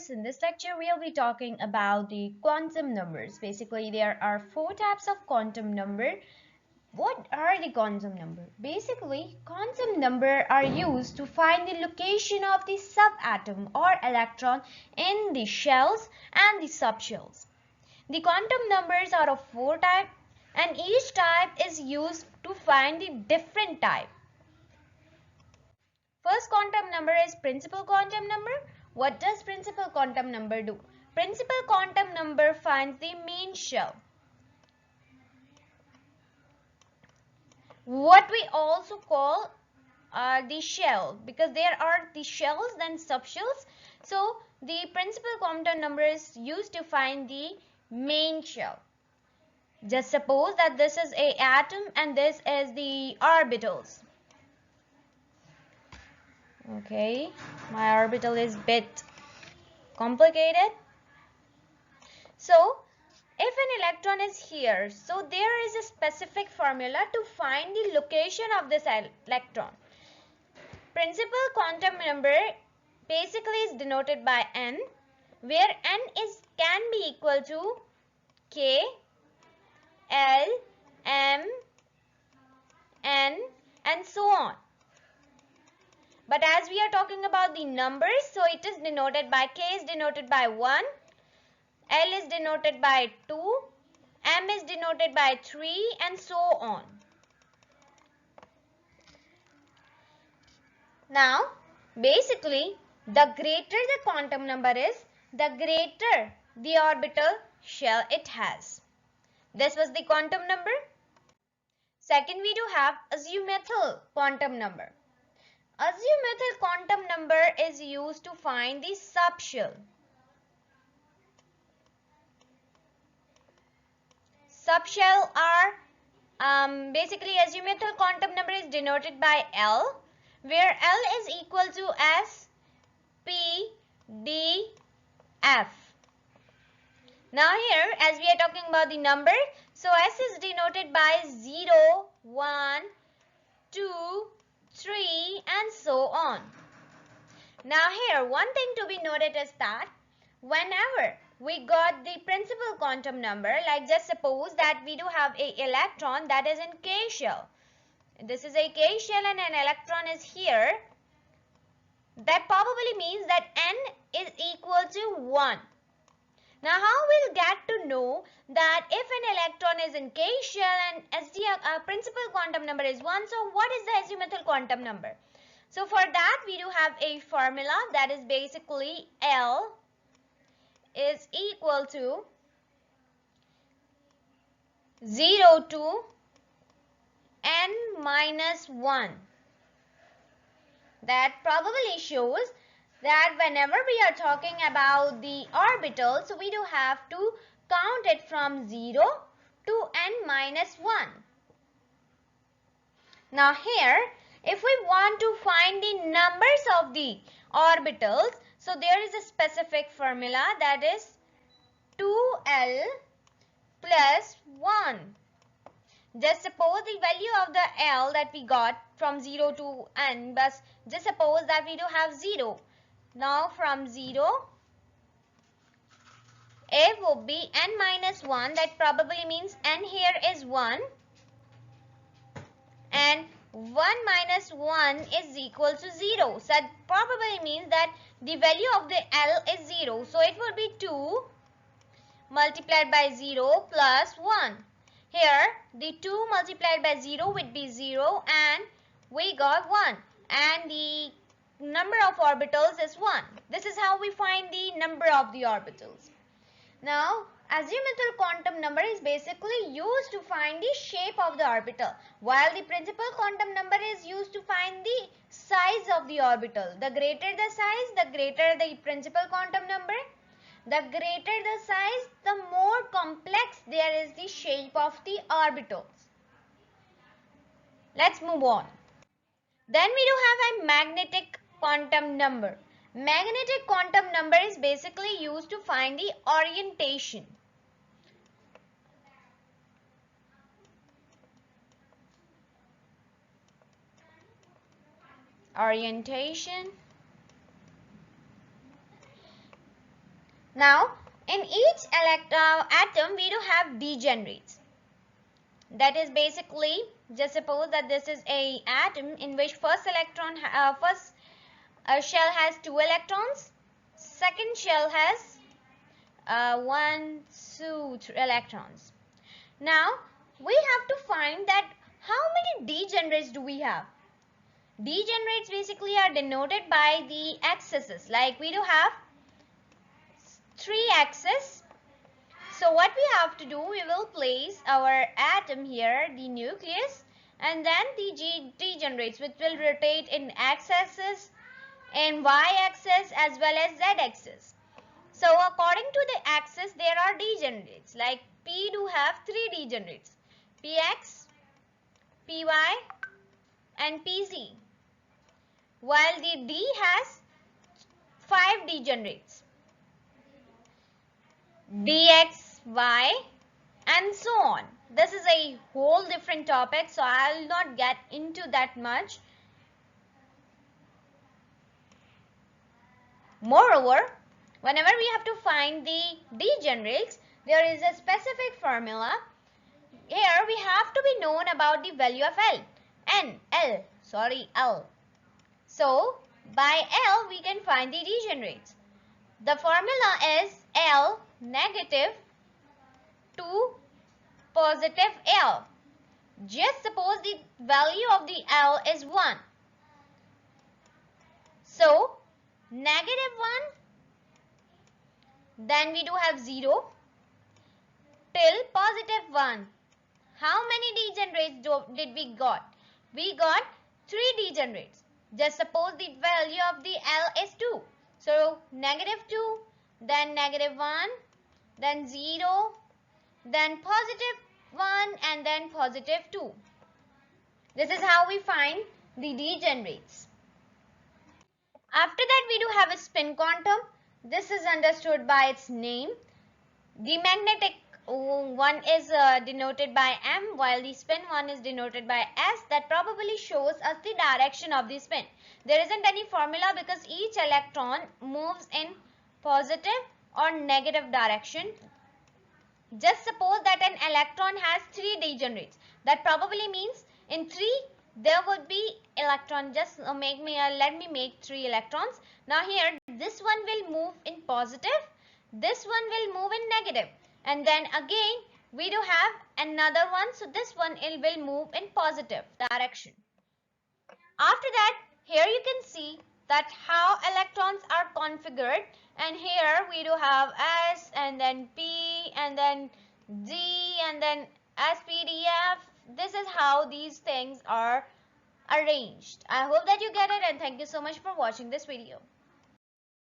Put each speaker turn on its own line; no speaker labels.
viewers, in this lecture we'll be talking about the quantum numbers. Basically, there are four types of quantum number. What are the quantum number? Basically, quantum number are used to find the location of the subatom or electron in the shells and the subshells. The quantum numbers are of four types and each type is used to find the different type. First quantum number is principal quantum number. What does principal quantum number do? Principal quantum number finds the main shell. What we also call the shell, because there are the shells then subshells. So the principal quantum number is used to find the main shell. Just suppose that this is a atom and this is the orbitals. Okay, my orbital is bit complicated. So if an electron is here, so there is a specific formula to find the location of this electron. Principal quantum number basically is denoted by n, where n can be equal to k, l, m, n and so on. But as we are talking about the numbers, so it is denoted by k is denoted by 1, L is denoted by 2, M is denoted by 3 and so on. Now, basically, the greater the quantum number is, the greater the orbital shell it has. This was the quantum number. Second, we do have azimuthal quantum number. Azimuthal quantum number is used to find the subshell. Subshell are basically azimuthal quantum number is denoted by L, where L is equal to S, P, D, F. Now here, as we are talking about the number, so S is denoted by 0, 1, 2, 3 and so on. Now here, one thing to be noted is that whenever we got the principal quantum number, like just suppose that we do have a electron that is in K shell. This is a K shell and an electron is here. That probably means that n is equal to 1. Now how we'll get to know that if an electron is in K shell and principal quantum number is 1, so what is the azimuthal quantum number? So for that we do have a formula that is basically L is equal to 0 to n minus 1. That probably shows that whenever we are talking about the orbitals, so we do have to count it from 0 to n minus 1. Now here, if we want to find the numbers of the orbitals, so there is a specific formula that is 2l plus 1. Just suppose the value of the L that we got from 0 to n, but just suppose that we do have 0. Now from 0, A will be n minus 1, that probably means n here is 1 and 1 minus 1 is equal to 0. So that probably means that the value of the L is 0. So it will be 2 multiplied by 0 plus 1. Here the 2 multiplied by 0 would be 0 and we got 1 and the number of orbitals is 1. This is how we find the number of the orbitals. Now azimuthal quantum number is basically used to find the shape of the orbital, while the principal quantum number is used to find the size of the orbital. The greater the size, the greater the principal quantum number. The greater the size, the more complex there is the shape of the orbitals. Let's move on. Then we do have a magnetic quantum number. Magnetic quantum number is basically used to find the orientation. Now, in each atom, we do have degenerates. That is basically, just suppose that this is a atom in which first shell has 2 electrons, second shell has 1, 2, 3 electrons. Now, we have to find that how many degenerates do we have. Degenerates basically are denoted by the axes. Like we do have 3 axes. So what we have to do, we will place our atom here, the nucleus, and then the degenerates, which will rotate in x-axis, in y-axis as well as z-axis. So according to the axis, there are degenerates. Like P do have 3 degenerates, Px, Py and Pz. While the D has 5 degenerates, Dx, Y and so on. This is a whole different topic, so I'll not get into that much. Moreover, whenever we have to find the degenerates, there is a specific formula. Here we have to be known about the value of L. So by L we can find the degenerates. The formula is L negative to positive L. Just suppose the value of the L is 1. So negative 1, then we do have 0 till positive 1. How many degenerates did we got? We got 3 degenerates. Just suppose the value of the L is 2. So negative 2, then negative 1, then 0, then positive 1 and then positive 2. This is how we find the degenerates. After that we do have a spin quantum. This is understood by its name. The magnetic one is denoted by M, while the spin one is denoted by S. That probably shows us the direction of the spin. There isn't any formula because each electron moves in positive or negative direction. Just suppose that an electron has 3 degenerates. That probably means in 3 there would be electron. Just let me make 3 electrons. Now here this one will move in positive, this one will move in negative, and then again we do have another one, so this one will move in positive direction. After that, here you can see that how electrons are configured, and here we do have S and then P and then D and then SPDF. This is how these things are arranged. I hope that you get it, and thank you so much for watching this video.